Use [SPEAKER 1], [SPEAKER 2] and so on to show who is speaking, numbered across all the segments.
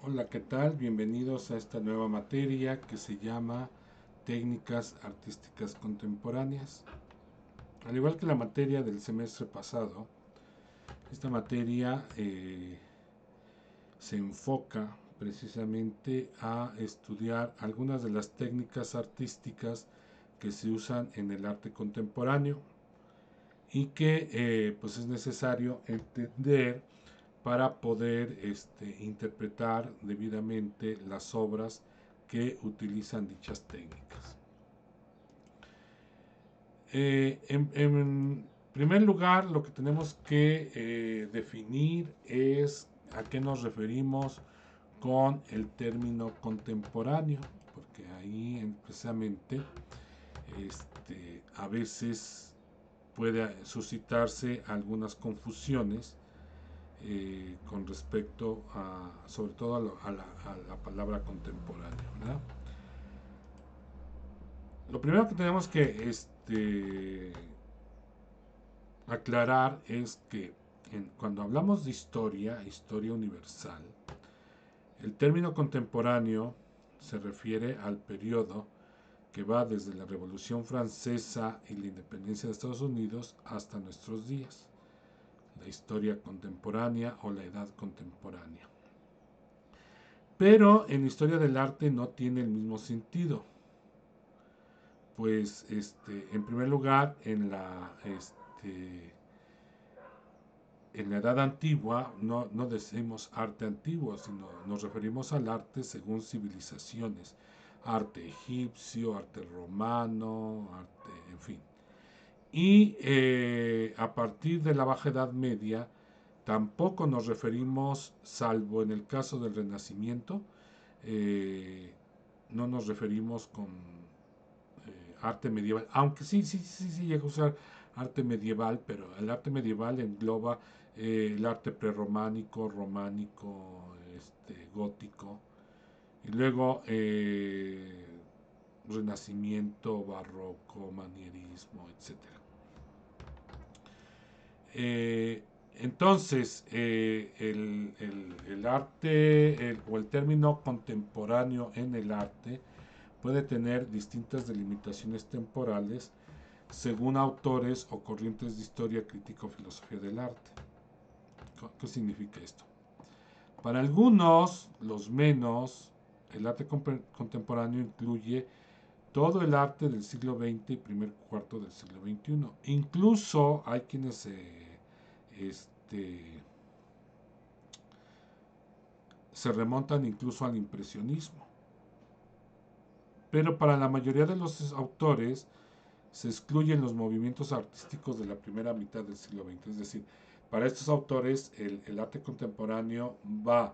[SPEAKER 1] Hola, ¿qué tal? Bienvenidos a esta nueva materia que se llama Técnicas Artísticas Contemporáneas. Al igual que la materia del semestre pasado, esta materia se enfoca precisamente a estudiar algunas de las técnicas artísticas que se usan en el arte contemporáneo y que pues es necesario entender para poder interpretar debidamente las obras que utilizan dichas técnicas. En primer lugar, lo que tenemos que definir es a qué nos referimos con el término contemporáneo, porque ahí precisamente a veces puede suscitarse algunas confusiones con respecto a, sobre todo a la palabra contemporáneo, ¿verdad? Lo primero que tenemos que aclarar es que cuando hablamos de historia universal, el término contemporáneo se refiere al periodo que va desde la Revolución Francesa y la independencia de Estados Unidos hasta nuestros días, la historia contemporánea o la edad contemporánea. Pero en historia del arte no tiene el mismo sentido. Pues en primer lugar en la edad antigua no decimos arte antiguo, sino nos referimos al arte según civilizaciones. Arte egipcio, arte romano, arte, en fin. Y a partir de la Baja Edad Media, tampoco nos referimos, salvo en el caso del Renacimiento, eh, no nos referimos con arte medieval, aunque sí llega a usar arte medieval, pero el arte medieval engloba el arte prerrománico, románico, gótico, y luego renacimiento, barroco, manierismo, etcétera. Entonces, el arte o el término contemporáneo en el arte puede tener distintas delimitaciones temporales según autores o corrientes de historia, crítica o filosofía del arte. ¿Qué significa esto? Para algunos, los menos, el arte contemporáneo incluye todo el arte del siglo XX y primer cuarto del siglo XXI. Incluso hay quienes este, se remontan incluso al impresionismo. Pero para la mayoría de los autores se excluyen los movimientos artísticos de la primera mitad del siglo XX. Es decir, para estos autores el arte contemporáneo va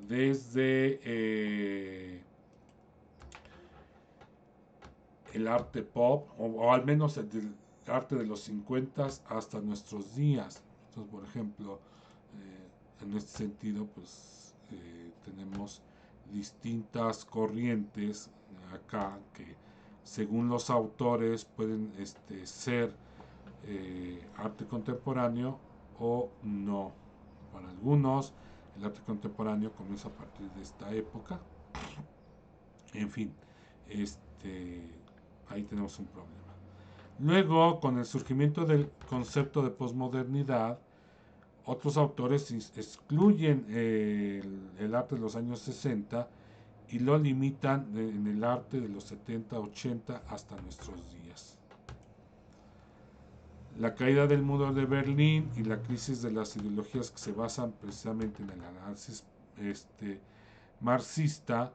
[SPEAKER 1] desde el arte pop, o al menos el arte de los 50 hasta nuestros días. Entonces, por ejemplo, en este sentido, pues tenemos distintas corrientes acá que según los autores pueden ser arte contemporáneo o no. Para algunos, el arte contemporáneo comienza a partir de esta época. En fin, este, ahí tenemos un problema. Luego, con el surgimiento del concepto de posmodernidad, otros autores excluyen el arte de los años 60 y lo limitan en el arte de los 70, 80 hasta nuestros días. La caída del muro de Berlín y la crisis de las ideologías que se basan precisamente en el análisis marxista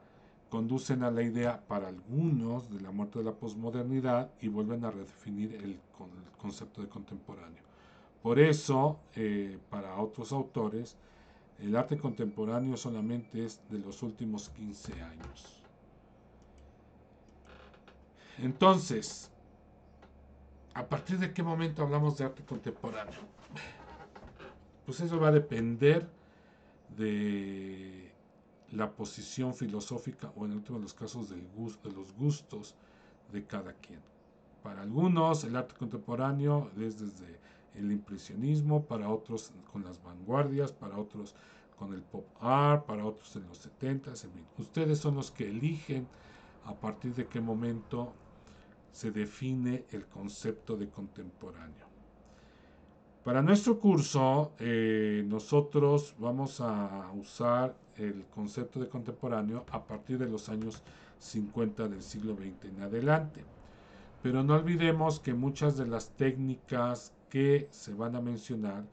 [SPEAKER 1] conducen a la idea para algunos de la muerte de la posmodernidad y vuelven a redefinir el concepto de contemporáneo. Por eso, para otros autores, el arte contemporáneo solamente es de los últimos 15 años. Entonces, ¿a partir de qué momento hablamos de arte contemporáneo? Pues eso va a depender de la posición filosófica o en el último de los casos de los gustos de cada quien. Para algunos el arte contemporáneo es desde el impresionismo, para otros con las vanguardias, para otros con el pop art, para otros en los 70s, en fin. Ustedes son los que eligen a partir de qué momento se define el concepto de contemporáneo. Para nuestro curso, nosotros vamos a usar el concepto de contemporáneo a partir de los años 50 del siglo XX en adelante. Pero no olvidemos que muchas de las técnicas que se van a mencionar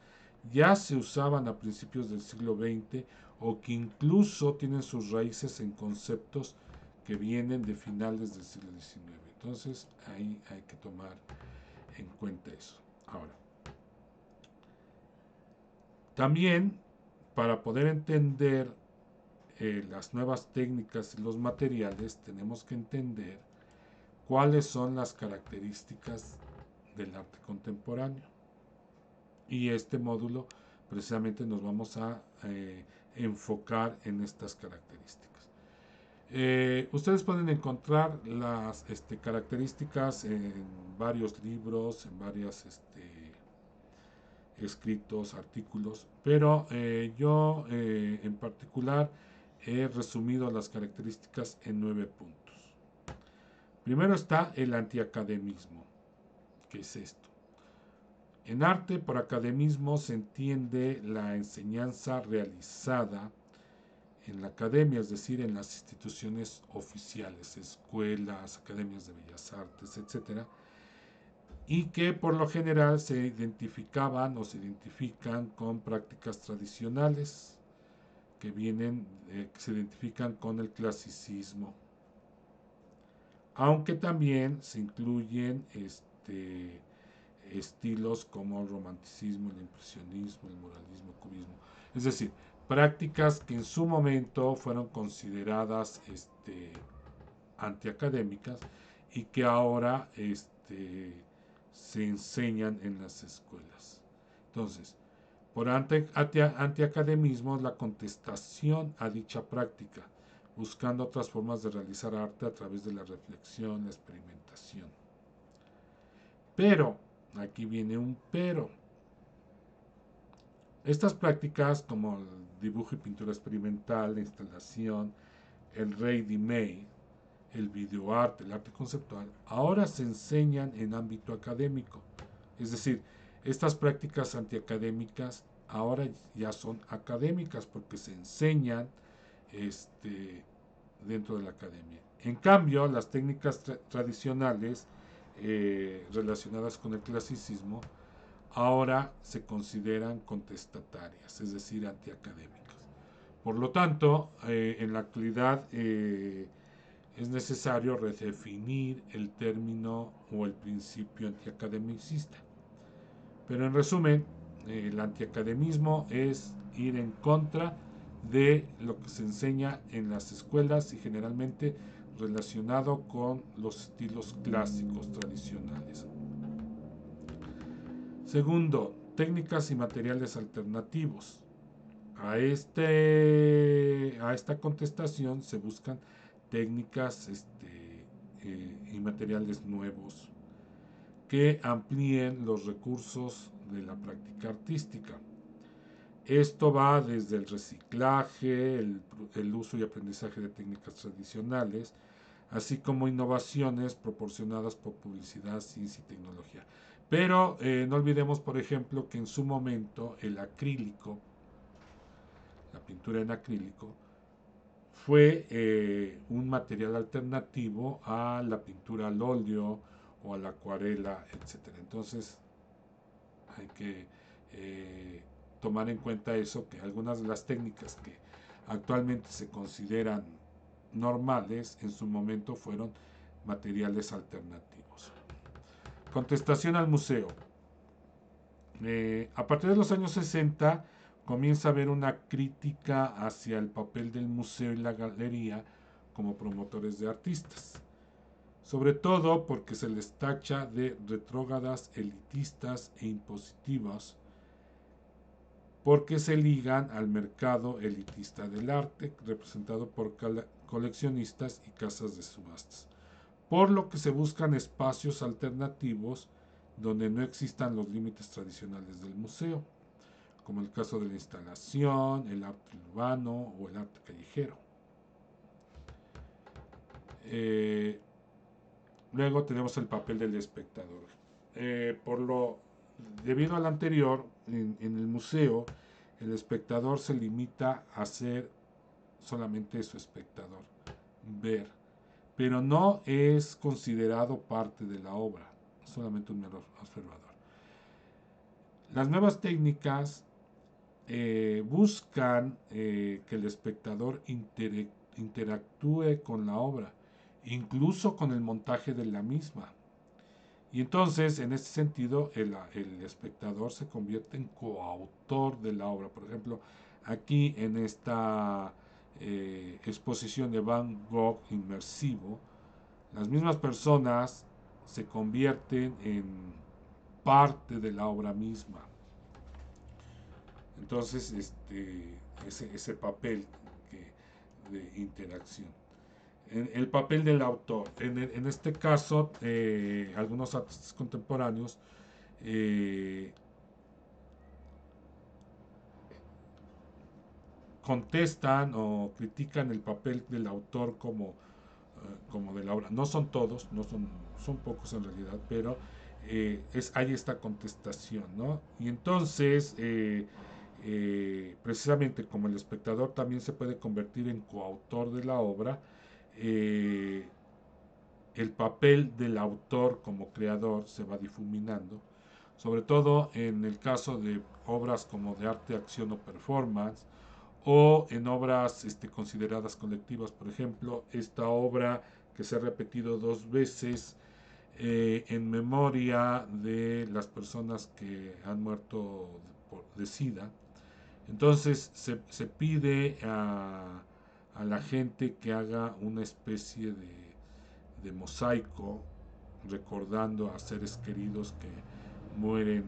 [SPEAKER 1] ya se usaban a principios del siglo XX o que incluso tienen sus raíces en conceptos que vienen de finales del siglo XIX. Entonces ahí hay que tomar en cuenta eso. Ahora, también para poder entender las nuevas técnicas y los materiales, tenemos que entender cuáles son las características del arte contemporáneo. Y este módulo precisamente nos vamos a enfocar en estas características. Ustedes pueden encontrar las características en varios libros, en varios escritos, artículos, pero yo en particular he resumido las características en 9 puntos. Primero está el antiacademismo. ¿Qué es esto? En arte, por academismo se entiende la enseñanza realizada en la academia, es decir, en las instituciones oficiales, escuelas, academias de bellas artes, etc., y que por lo general se identificaban o se identifican con prácticas tradicionales que se identifican con el clasicismo, aunque también se incluyen estilos como el romanticismo, el impresionismo, el muralismo, el cubismo, es decir, prácticas que en su momento fueron consideradas antiacadémicas y que ahora se enseñan en las escuelas. Entonces, por antiacademismo es la contestación a dicha práctica, buscando otras formas de realizar arte a través de la reflexión, la experimentación. Pero, aquí viene un pero. Estas prácticas como el dibujo y pintura experimental, la instalación, el ready-made, el videoarte, el arte conceptual, ahora se enseñan en ámbito académico. Es decir, estas prácticas antiacadémicas ahora ya son académicas porque se enseñan dentro de la academia. En cambio, las técnicas tradicionales relacionadas con el clasicismo ahora se consideran contestatarias, es decir, antiacadémicas. Por lo tanto, en la actualidad es necesario redefinir el término o el principio antiacademicista. Pero en resumen, el antiacademismo es ir en contra de lo que se enseña en las escuelas y generalmente relacionado con los estilos clásicos tradicionales. Segundo, técnicas y materiales alternativos. A esta contestación se buscan técnicas y materiales nuevos que amplíen los recursos de la práctica artística. Esto va desde el reciclaje, el uso y aprendizaje de técnicas tradicionales, así como innovaciones proporcionadas por publicidad, ciencia y tecnología. Pero no olvidemos, por ejemplo, que en su momento el acrílico, la pintura en acrílico, fue un material alternativo a la pintura al óleo o a la acuarela, etc. Entonces hay que tomar en cuenta eso, que algunas de las técnicas que actualmente se consideran normales en su momento fueron materiales alternativos. Contestación al museo. A partir de los años 60 comienza a haber una crítica hacia el papel del museo y la galería como promotores de artistas, sobre todo porque se les tacha de retrógradas, elitistas e impositivas, porque se ligan al mercado elitista del arte, representado por coleccionistas y casas de subastas, por lo que se buscan espacios alternativos donde no existan los límites tradicionales del museo, como el caso de la instalación, el arte urbano o el arte callejero. Luego tenemos el papel del espectador. Debido al anterior, en el museo, el espectador se limita a ser solamente su espectador, ver, pero no es considerado parte de la obra, solamente un mero observador. Las nuevas técnicas buscan que el espectador interactúe con la obra, incluso con el montaje de la misma. Y entonces, en este sentido, el espectador se convierte en coautor de la obra. Por ejemplo, aquí en esta exposición de Van Gogh inmersivo, las mismas personas se convierten en parte de la obra misma. Entonces, ese papel de interacción. El papel del autor. En este caso, algunos artistas contemporáneos contestan o critican el papel del autor como de la obra. No son todos, son pocos en realidad, pero hay esta contestación, ¿no? Y entonces, precisamente como el espectador también se puede convertir en coautor de la obra, el papel del autor como creador se va difuminando, sobre todo en el caso de obras como de arte, acción o performance, o en obras consideradas colectivas. Por ejemplo, esta obra que se ha repetido 2 veces en memoria de las personas que han muerto de SIDA. Entonces se pide a la gente que haga una especie de mosaico recordando a seres queridos que mueren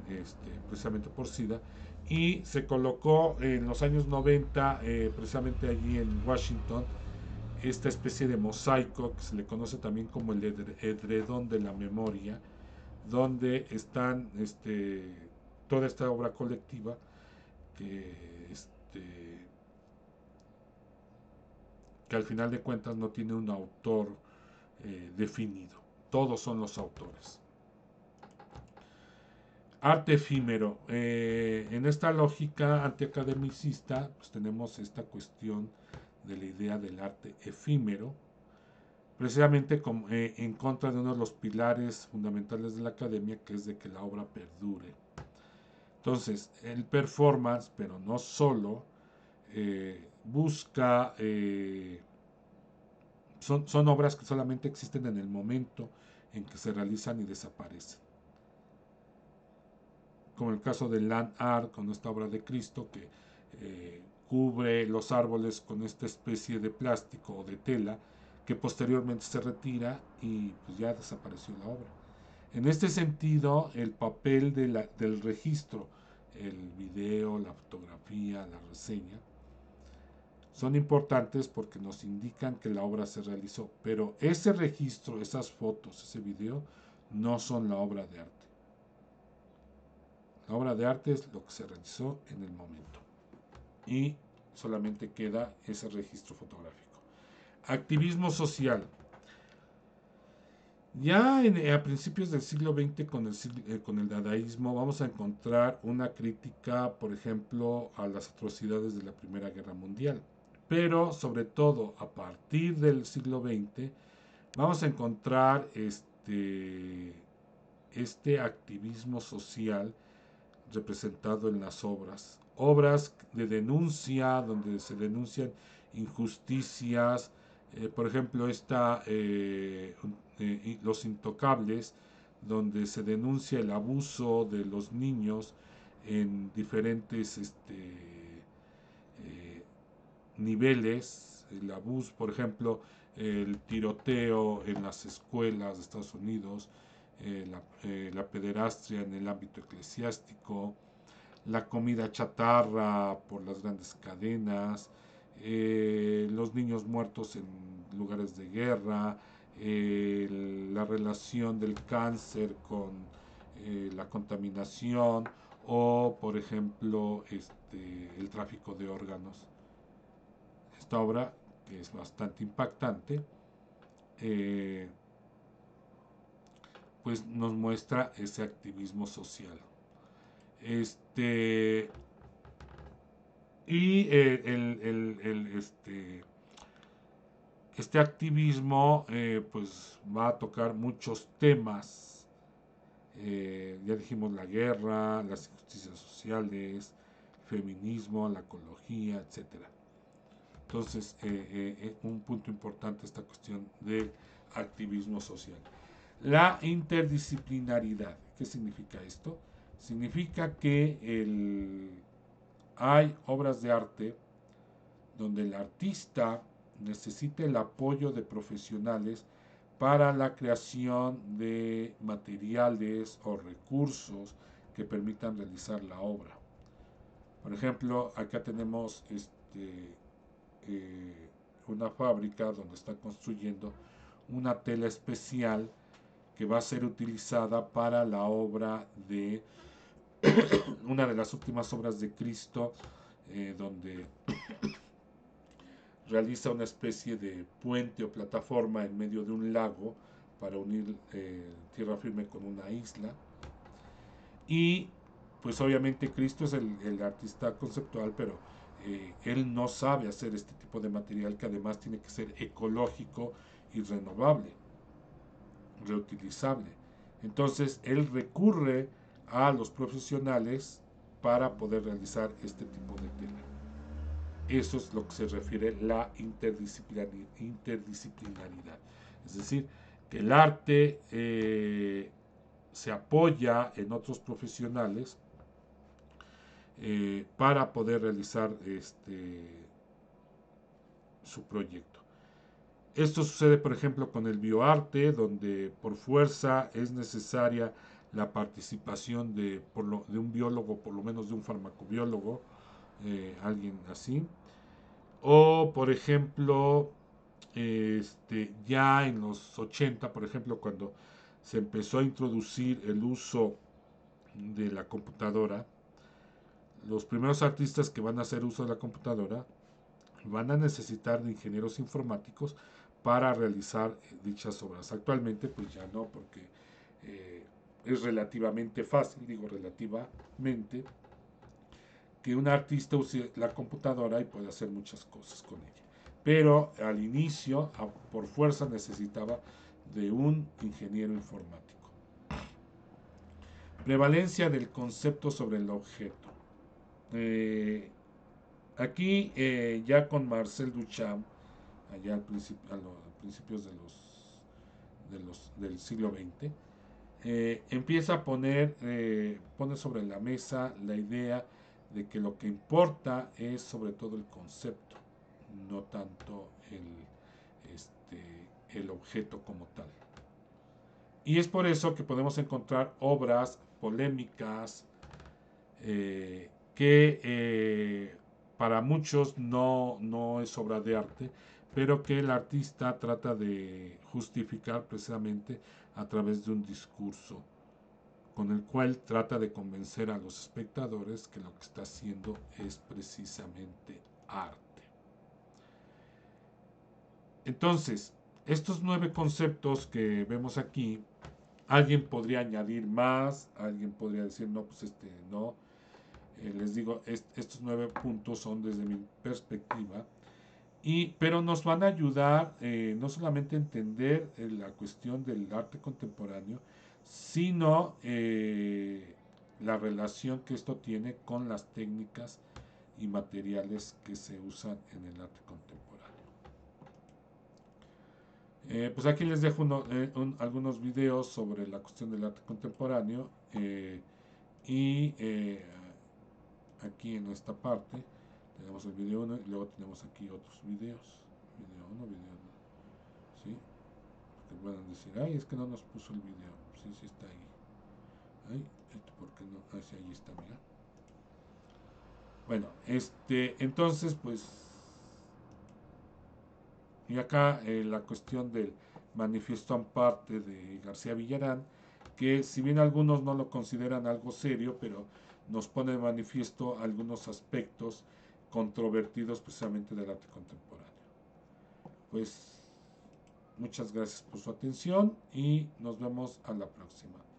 [SPEAKER 1] precisamente por SIDA, y se colocó en los años 90 precisamente allí en Washington esta especie de mosaico que se le conoce también como el edredón de la memoria, donde están toda esta obra colectiva que al final de cuentas no tiene un autor definido. Todos son los autores. Arte efímero. En esta lógica antiacademicista, pues tenemos esta cuestión de la idea del arte efímero, precisamente en contra de uno de los pilares fundamentales de la academia, que es de que la obra perdure. Entonces, el performance, pero no solo, busca... son obras que solamente existen en el momento en que se realizan y desaparecen. Como el caso del Land Art, con esta obra de Cristo que cubre los árboles con esta especie de plástico o de tela que posteriormente se retira y pues ya desapareció la obra. En este sentido, el papel del registro, el video, la fotografía, la reseña, son importantes porque nos indican que la obra se realizó, pero ese registro, esas fotos, ese video, no son la obra de arte. La obra de arte es lo que se realizó en el momento y solamente queda ese registro fotográfico. Activismo social. Ya a principios del siglo XX con el dadaísmo vamos a encontrar una crítica, por ejemplo, a las atrocidades de la Primera Guerra Mundial. Pero sobre todo a partir del siglo XX vamos a encontrar este activismo social representado en las obras de denuncia, donde se denuncian injusticias, por ejemplo, Los Intocables, donde se denuncia el abuso de los niños en diferentes niveles, el abuso, por ejemplo, el tiroteo en las escuelas de Estados Unidos, la pederastia en el ámbito eclesiástico, la comida chatarra por las grandes cadenas, los niños muertos en lugares de guerra, la relación del cáncer con la contaminación, o por ejemplo el tráfico de órganos. Esta obra, que es bastante impactante, pues nos muestra ese activismo social. Y este activismo pues va a tocar muchos temas. Ya dijimos la guerra, las injusticias sociales, feminismo, la ecología, etcétera. Entonces, un punto importante esta cuestión del activismo social. La interdisciplinaridad. ¿Qué significa esto? Significa que hay obras de arte donde el artista necesita el apoyo de profesionales para la creación de materiales o recursos que permitan realizar la obra. Por ejemplo, acá tenemos una fábrica donde está construyendo una tela especial que va a ser utilizada para la obra de una de las últimas obras de Cristo, donde realiza una especie de puente o plataforma en medio de un lago para unir tierra firme con una isla. Y pues obviamente Cristo es el artista conceptual, pero él no sabe hacer este tipo de material que además tiene que ser ecológico y renovable, reutilizable. Entonces él recurre a los profesionales para poder realizar este tipo de tela. Eso es lo que se refiere la interdisciplinaridad. Es decir, que el arte se apoya en otros profesionales para poder realizar su proyecto. Esto sucede, por ejemplo, con el bioarte, donde por fuerza es necesaria la participación de un biólogo, por lo menos de un farmacobiólogo, alguien así. O, por ejemplo, ya en los 80, por ejemplo, cuando se empezó a introducir el uso de la computadora, los primeros artistas que van a hacer uso de la computadora van a necesitar de ingenieros informáticos para realizar dichas obras. Actualmente pues ya no, porque es relativamente fácil, digo relativamente, que un artista use la computadora y puede hacer muchas cosas con ella. Pero al inicio, por fuerza, necesitaba de un ingeniero informático. Prevalencia del concepto sobre el objeto. Aquí ya con Marcel Duchamp, allá a principios del siglo XX, empieza a pone sobre la mesa la idea de que lo que importa es sobre todo el concepto, no tanto el objeto como tal. Y es por eso que podemos encontrar obras polémicas que para muchos no es obra de arte, pero que el artista trata de justificar precisamente a través de un discurso con el cual trata de convencer a los espectadores que lo que está haciendo es precisamente arte. Entonces, estos 9 conceptos que vemos aquí, alguien podría añadir más, alguien podría decir, no, pues no. Les digo, estos 9 puntos son desde mi perspectiva, pero nos van a ayudar no solamente a entender la cuestión del arte contemporáneo, sino la relación que esto tiene con las técnicas y materiales que se usan en el arte contemporáneo. Pues aquí les dejo algunos videos sobre la cuestión del arte contemporáneo y aquí en esta parte tenemos el video 1 y luego tenemos aquí otros videos. Video 1, video 2. ¿Sí? Que puedan decir, ay, es que no nos puso el video. Sí, sí está ahí. Ay, ¿por qué no? Ah, sí, ahí está, mira. Bueno, entonces, pues, y acá la cuestión del manifiesto Amparte de García Villarán, que si bien algunos no lo consideran algo serio, pero nos pone de manifiesto algunos aspectos controvertidos precisamente del arte contemporáneo. Pues muchas gracias por su atención y nos vemos a la próxima.